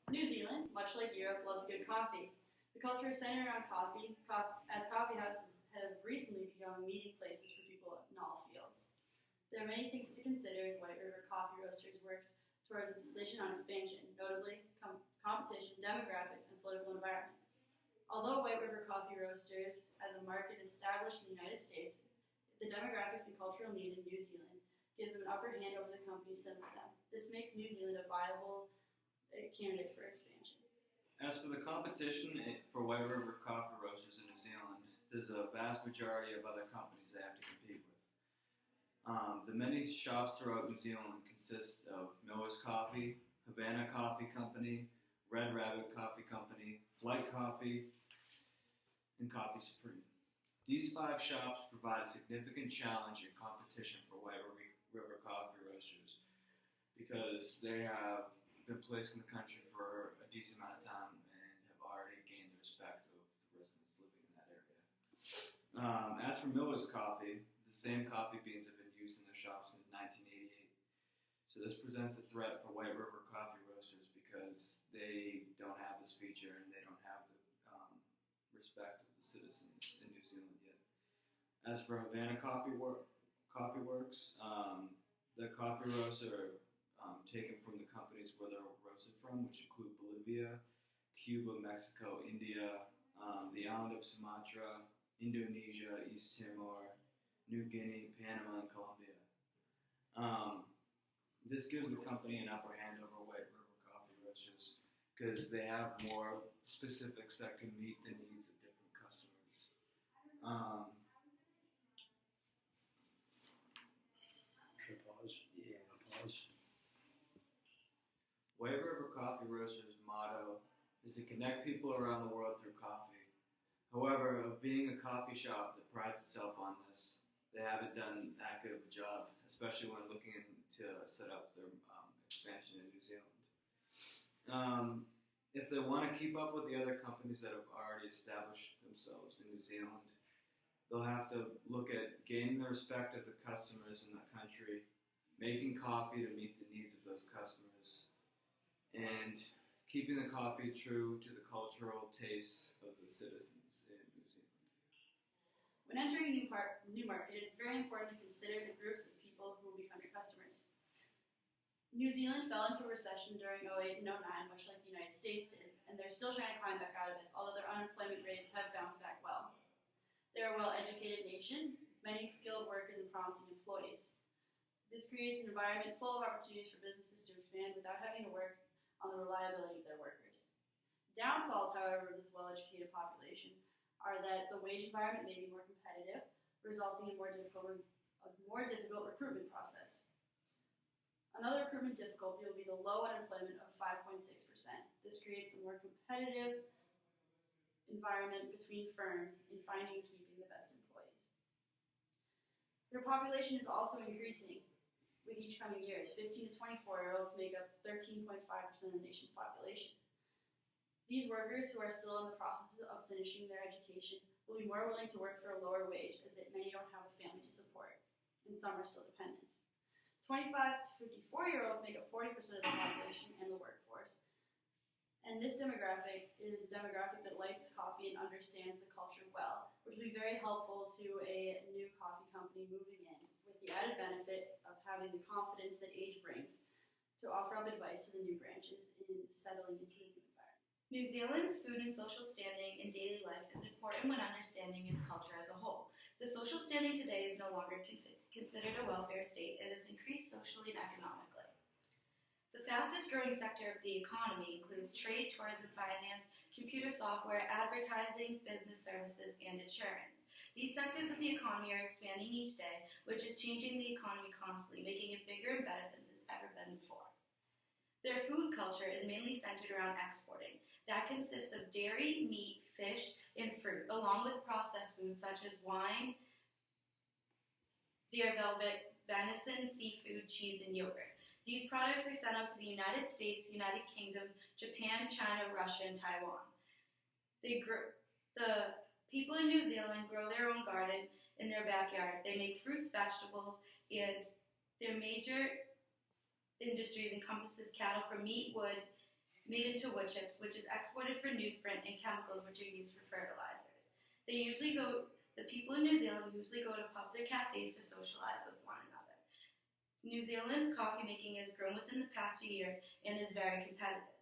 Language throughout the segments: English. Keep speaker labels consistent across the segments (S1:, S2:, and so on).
S1: New Zealand, much like Europe, loves good coffee. The culture is centered around coffee, as coffee houses have recently become meeting places for people in all fields. There are many things to consider as White River Coffee Roasters works towards a decision on expansion, notably competition, demographics, and political environment. Although White River Coffee Roasters has a market established in the United States, the demographics and cultural need in New Zealand gives them an upper hand over the companies similar to them. This makes New Zealand a viable candidate for expansion.
S2: As for the competition for White River Coffee Roasters in New Zealand, there's a vast majority of other companies they have to compete with. The many shops throughout New Zealand consist of Miller's Coffee, Havana Coffee Company, Red Rabbit Coffee Company, Flight Coffee, and Coffee Supreme. These 5 shops provide a significant challenge and competition for White River Coffee Roasters because they have been placed in the country for a decent amount of time and have already gained the respect of the residents living in that area. As for Miller's Coffee, the same coffee beans have been used in their shops since 1988. So this presents a threat for White River Coffee Roasters because they don't have this feature and they don't have the respect of the citizens in New Zealand yet. As for Havana Coffee Works, the coffee roasts are taken from the companies where they're roasted from, which include Bolivia, Cuba, Mexico, India, the island of Sumatra, Indonesia, East Timor, New Guinea, Panama, and Colombia. This gives the company an upper hand over White River Coffee Roasters because they have more specifics that can meet the needs of different customers.
S3: Should I pause? Yeah, pause.
S2: White River Coffee Roasters' motto is to connect people around the world through coffee. However, of being a coffee shop that prides itself on this, they haven't done that good of a job, especially when looking to set up their expansion in New Zealand. If they want to keep up with the other companies that have already established themselves in New Zealand, they'll have to look at gaining the respect of the customers in that country, making coffee to meet the needs of those customers, and keeping the coffee true to the cultural tastes of the citizens in New Zealand.
S1: When entering a new market, it's very important to consider the groups of people who will become your customers. New Zealand fell into a recession during 2008 and 2009, much like the United States did, and they're still trying to climb back out of it, although their unemployment rates have bounced back well. They're a well-educated nation, many skilled workers and promising employees. This creates an environment full of opportunities for businesses to expand without having to work on the reliability of their workers. Downfalls, however, of this well-educated population are that the wage environment may be more competitive, resulting in a more difficult recruitment process. Another recruitment difficulty will be the low unemployment of 5.6%. This creates a more competitive environment between firms in finding and keeping the best employees. Their population is also increasing with each coming years. 15 to 24-year-olds make up 13.5% of the nation's population. These workers who are still in the process of finishing their education will be more willing to work for a lower wage as many don't have a family to support, and some are still dependents. 25 to 54-year-olds make up 40% of the population and the workforce. And this demographic is a demographic that likes coffee and understands the culture well, which will be very helpful to a new coffee company moving in, with the added benefit of having the confidence that age brings to offer up advice to the new branches in settling into the new environment.
S4: New Zealand's food and social standing in daily life is important when understanding its culture as a whole. The social standing today is no longer considered a welfare state. It has increased socially and economically. The fastest growing sector of the economy includes trade, tourism, finance, computer software, advertising, business services, and insurance. These sectors of the economy are expanding each day, which is changing the economy constantly, making it bigger and better than it has ever been before. Their food culture is mainly centered around exporting. That consists of dairy, meat, fish, and fruit, along with processed foods such as wine, deer velvet, venison, seafood, cheese, and yogurt. These products are sent out to the United States, United Kingdom, Japan, China, Russia, and Taiwan. The people in New Zealand grow their own garden in their backyard. They make fruits, vegetables, and their major industries encompasses cattle for meat, wood, made into wood chips, which is exported for newsprint, and chemicals, which are used for fertilizers. The people in New Zealand usually go to pubs or cafes to socialize with one another. New Zealand's coffee making has grown within the past few years and is very competitive.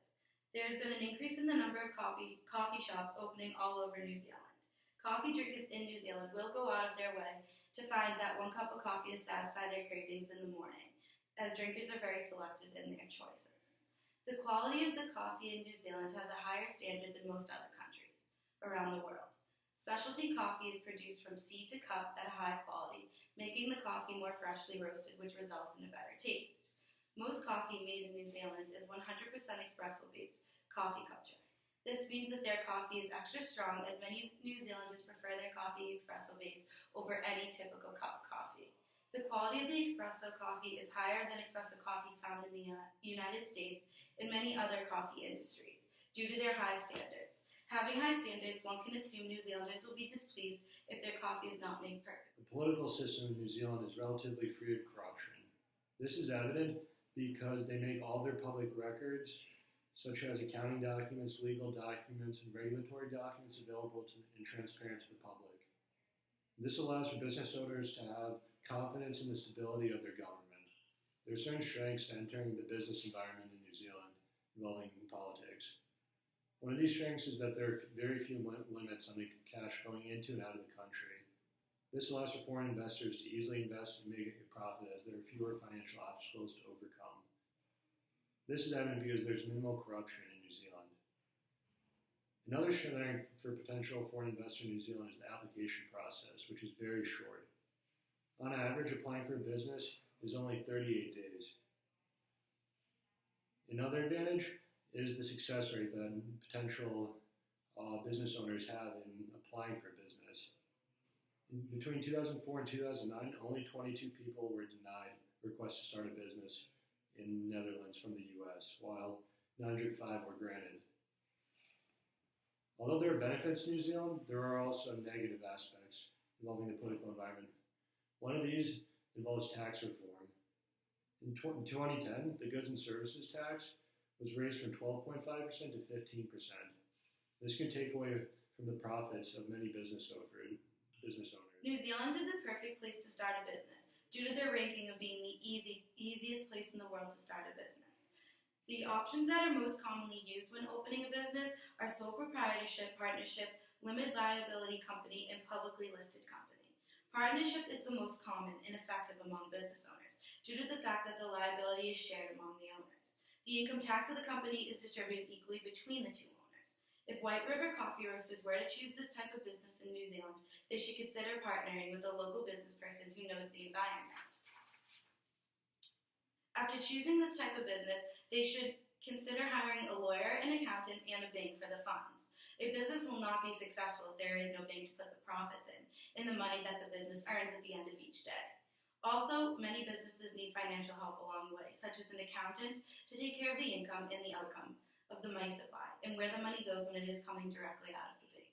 S4: There has been an increase in the number of coffee shops opening all over New Zealand. Coffee drinkers in New Zealand will go out of their way to find that one cup of coffee to satisfy their cravings in the morning, as drinkers are very selective in their choices. The quality of the coffee in New Zealand has a higher standard than most other countries around the world. Specialty coffee is produced from seed to cup at a high quality, making the coffee more freshly roasted, which results in a better taste. Most coffee made in New Zealand is 100% espresso-based coffee culture. This means that their coffee is extra strong, as many New Zealanders prefer their coffee espresso-based over any typical cup of coffee. The quality of the espresso coffee is higher than espresso coffee found in the United States and many other coffee industries, due to their high standards. Having high standards, one can assume New Zealanders will be displeased if their coffee is not made perfect.
S3: The political system in New Zealand is relatively free of corruption. This is evident because they make all their public records, such as accounting documents, legal documents, and regulatory documents, available and transparent to the public. This allows for business owners to have confidence in the stability of their government. There are certain strengths to entering the business environment in New Zealand involving politics. One of these strengths is that there are very few limits on the cash going into and out of the country. This allows for foreign investors to easily invest and make a profit, as there are fewer financial obstacles to overcome. This is evident because there's minimal corruption in New Zealand. Another strength for potential foreign investor in New Zealand is the application process, which is very short. On average, applying for a business is only 38 days. Another advantage is the success rate that potential business owners have in applying for business. Between 2004 and 2009, only 22 people were denied requests to start a business in the Netherlands from the US, while 905 were granted. Although there are benefits to New Zealand, there are also negative aspects involving the political environment. One of these involves tax reform. In 2010, the goods and services tax was raised from 12.5% to 15%. This can take away from the profits of many business owners.
S4: New Zealand is a perfect place to start a business due to their ranking of being the easiest place in the world to start a business. The options that are most commonly used when opening a business are sole proprietorship, partnership, limited liability company, and publicly listed company. Partnership is the most common and effective among business owners due to the fact that the liability is shared among the owners. The income tax of the company is distributed equally between the two owners. If White River Coffee Roasters were to choose this type of business in New Zealand, they should consider partnering with a local business person who knows the environment. After choosing this type of business, they should consider hiring a lawyer, an accountant, and a bank for the funds. A business will not be successful if there is no bank to put the profits in and the money that the business earns at the end of each day. Also, many businesses need financial help along the way, such as an accountant to take care of the income and the outcome of the money supply, and where the money goes when it is coming directly out of the bank.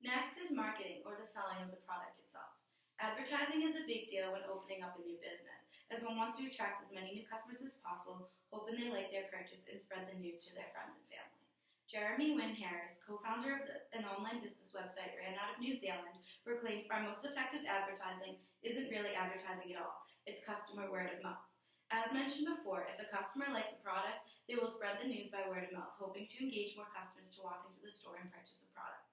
S4: Next is marketing, or the selling of the product itself. Advertising is a big deal when opening up a new business, as one wants to attract as many new customers as possible, hoping they like their purchase and spread the news to their friends and family. Jeremy Wynn Harris, co-founder of an online business website ran out of New Zealand, proclaims our most effective advertising isn't really advertising at all. It's customer word of mouth. As mentioned before, if a customer likes a product, they will spread the news by word of mouth, hoping to engage more customers to walk into the store and purchase a product.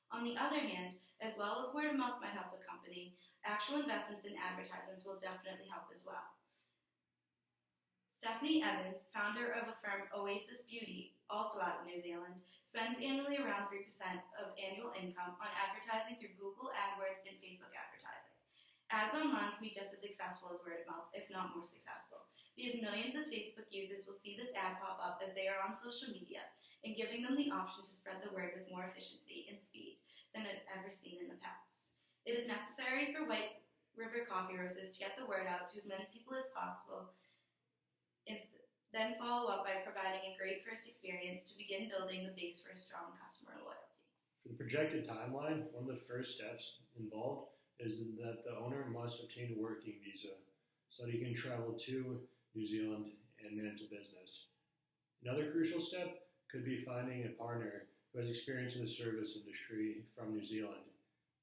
S4: On the other hand, as well as word of mouth might help the company, actual investments in advertisements will definitely help as well. Stephanie Evans, founder of a firm Oasis Beauty, also out of New Zealand, spends annually around 3% of annual income on advertising through Google AdWords and Facebook advertising. Ads online can be just as successful as word of mouth, if not more successful, because millions of Facebook users will see this ad pop up as they are on social media, and giving them the option to spread the word with more efficiency and speed than I've ever seen in the past. It is necessary for White River Coffee Roasters to get the word out to as many people as possible, and then follow up by providing a great first experience to begin building the base for a strong customer loyalty.
S3: For the projected timeline, one of the first steps involved is that the owner must obtain a working visa so that he can travel to New Zealand and manage the business. Another crucial step could be finding a partner who has experience in the service industry from New Zealand.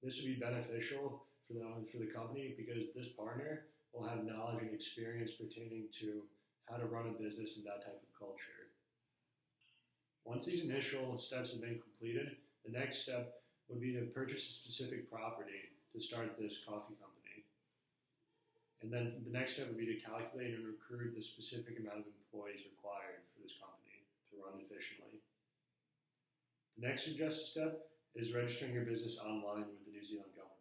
S3: This would be beneficial for the company because this partner will have knowledge and experience pertaining to how to run a business in that type of culture. Once these initial steps have been completed, the next step would be to purchase a specific property to start this coffee company. And then the next step would be to calculate and recruit the specific amount of employees required for this company to run efficiently. The next suggested step is registering your business online with the New Zealand government.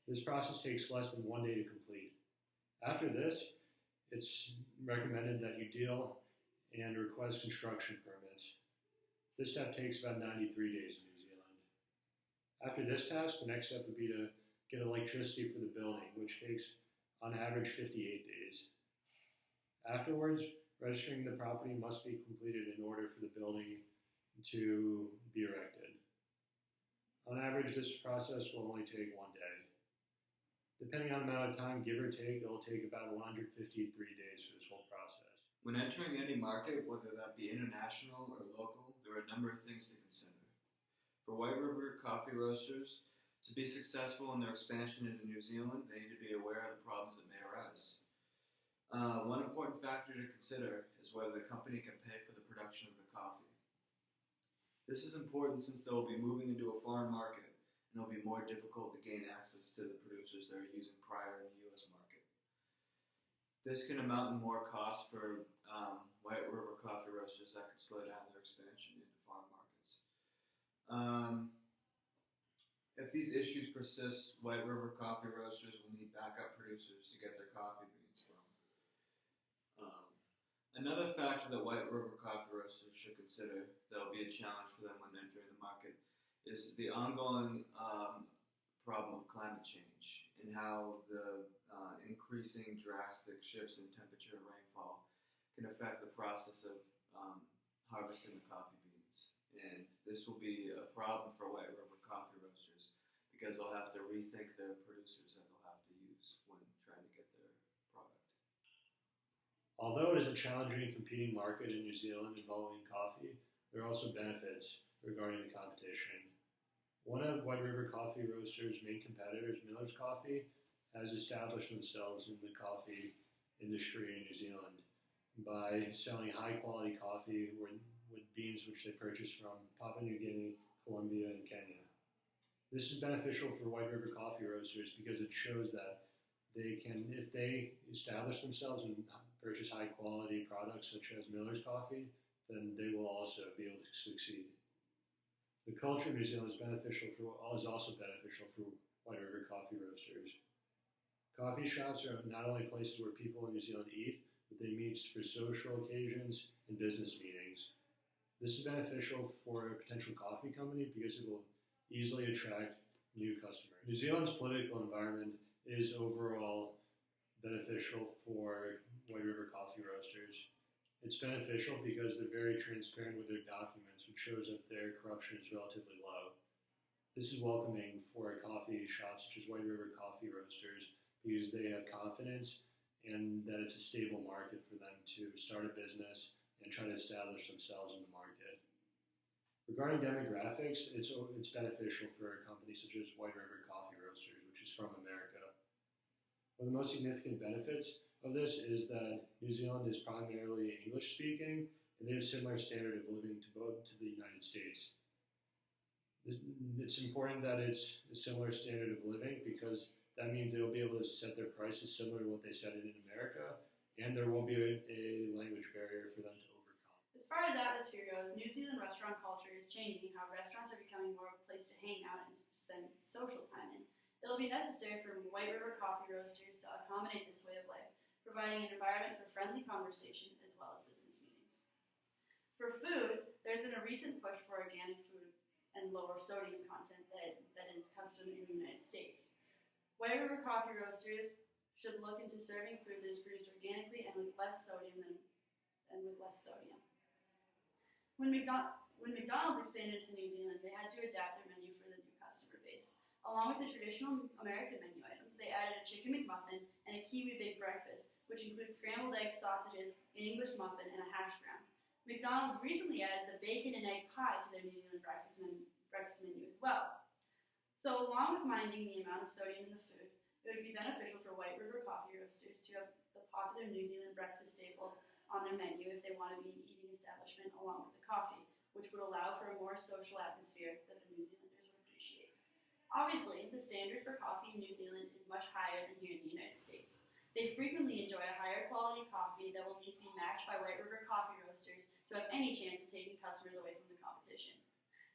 S3: This process takes less than 1 day to complete. After this, it's recommended that you deal and request construction permits. This step takes about 93 days in New Zealand. After this task, the next step would be to get electricity for the building, which takes on average 58 days. Afterwards, registering the property must be completed in order for the building to be erected. On average, this process will only take 1 day. Depending on the amount of time, give or take, it will take about 153 days for this whole process.
S2: When entering any market, whether that be international or local, there are a number of things to consider. For White River Coffee Roasters, to be successful in their expansion into New Zealand, they need to be aware of the problems that may arise. One important factor to consider is whether the company can pay for the production of the coffee. This is important since they will be moving into a foreign market and it will be more difficult to gain access to the producers they're using prior in the U.S. market. This can amount in more costs for White River Coffee Roasters that could slow down their expansion into foreign markets. If these issues persist, White River Coffee Roasters will need backup producers to get their coffee beans from. Another factor that White River Coffee Roasters should consider that will be a challenge for them when entering the market is the ongoing problem of climate change and how the increasing drastic shifts in temperature and rainfall can affect the process of harvesting the coffee beans. And this will be a problem for White River Coffee Roasters because they'll have to rethink their producers that they'll have to use when trying to get their product.
S3: Although it is a challenging competing market in New Zealand involving coffee, there are also benefits regarding the competition. One of White River Coffee Roasters' main competitors, Miller's Coffee, has established themselves in the coffee industry in New Zealand by selling high-quality coffee with beans which they purchase from Papua New Guinea, Colombia, and Kenya. This is beneficial for White River Coffee Roasters because it shows that they can, if they establish themselves and purchase high-quality products such as Miller's Coffee, then they will also be able to succeed. The culture of New Zealand is also beneficial for White River Coffee Roasters. Coffee shops are not only places where people in New Zealand eat, but they meet for social occasions and business meetings. This is beneficial for a potential coffee company because it will easily attract new customers. New Zealand's political environment is overall beneficial for White River Coffee Roasters. It's beneficial because they're very transparent with their documents, which shows that their corruption is relatively low. This is welcoming for a coffee shop such as White River Coffee Roasters because they have confidence and that it's a stable market for them to start a business and try to establish themselves in the market. Regarding demographics, it's beneficial for a company such as White River Coffee Roasters, which is from America. One of the most significant benefits of this is that New Zealand is primarily English-speaking, and they have a similar standard of living to the United States. It's important that it's a similar standard of living because that means they'll be able to set their prices similar to what they set it in America, and there won't be a language barrier for them to overcome.
S1: As far as atmosphere goes, New Zealand restaurant culture is changing how restaurants are becoming more of a place to hang out and spend social time in. It will be necessary for White River Coffee Roasters to accommodate this way of life, providing an environment for friendly conversation as well as business meetings. For food, there's been a recent push for organic food and lower sodium content that is custom in the United States. White River Coffee Roasters should look into serving food that is produced organically and with less sodium When McDonald's expanded to New Zealand, they had to adapt their menu for the new customer base. Along with the traditional American menu items, they added a chicken McMuffin and a Kiwi Big Breakfast, which includes scrambled eggs, sausages, an English muffin, and a hash brown. McDonald's recently added the bacon and egg pie to their New Zealand breakfast menu as well. So along with minding the amount of sodium in the foods, it would be beneficial for White River Coffee Roasters to have the popular New Zealand breakfast staples on their menu if they want to be an eating establishment along with the coffee, which would allow for a more social atmosphere that the New Zealanders would appreciate. Obviously, the standard for coffee in New Zealand is much higher than here in the United States. They frequently enjoy a higher quality coffee that will need to be matched by White River Coffee Roasters to have any chance of taking customers away from the competition.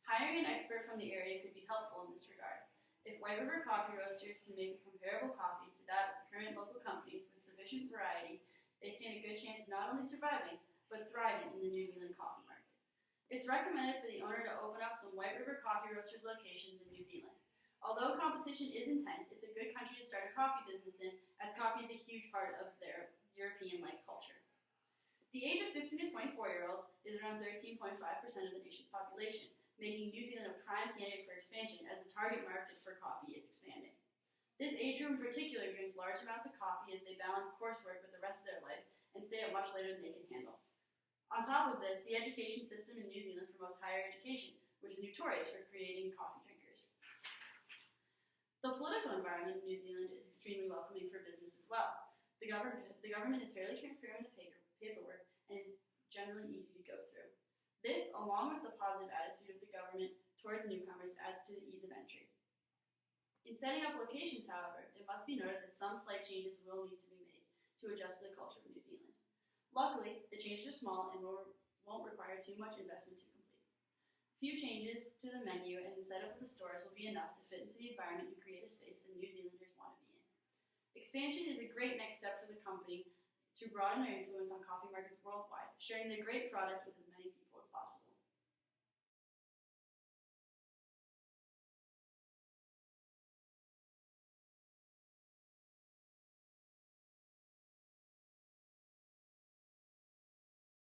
S1: Hiring an expert from the area could be helpful in this regard. If White River Coffee Roasters can make a comparable coffee to that of the current local companies with sufficient variety, they stand a good chance of not only surviving, but thriving in the New Zealand coffee market. It's recommended for the owner to open up some White River Coffee Roasters locations in New Zealand. Although competition is intense, it's a good country to start a coffee business in, as coffee is a huge part of their European-like culture. The age of 15 to 24-year-olds is around 13.5% of the nation's population, making New Zealand a prime candidate for expansion as the target market for coffee is expanding. This age group in particular drinks large amounts of coffee as they balance coursework with the rest of their life and stay up much later than they can handle. On top of this, the education system in New Zealand promotes higher education, which is notorious for creating coffee drinkers. The political environment in New Zealand is extremely welcoming for business as well. The government is fairly transparent in the paperwork and is generally easy to go through. This, along with the positive attitude of the government towards newcomers, adds to the ease of entry. In setting up locations, however, it must be noted that some slight changes will need to be made to adjust to the culture of New Zealand. Luckily, the changes are small and won't require too much investment to complete. Few changes to the menu and the setup of the stores will be enough to fit into the environment and create a space that New Zealanders want to be in. Expansion is a great next step for the company to broaden their influence on coffee markets worldwide, sharing their great product with as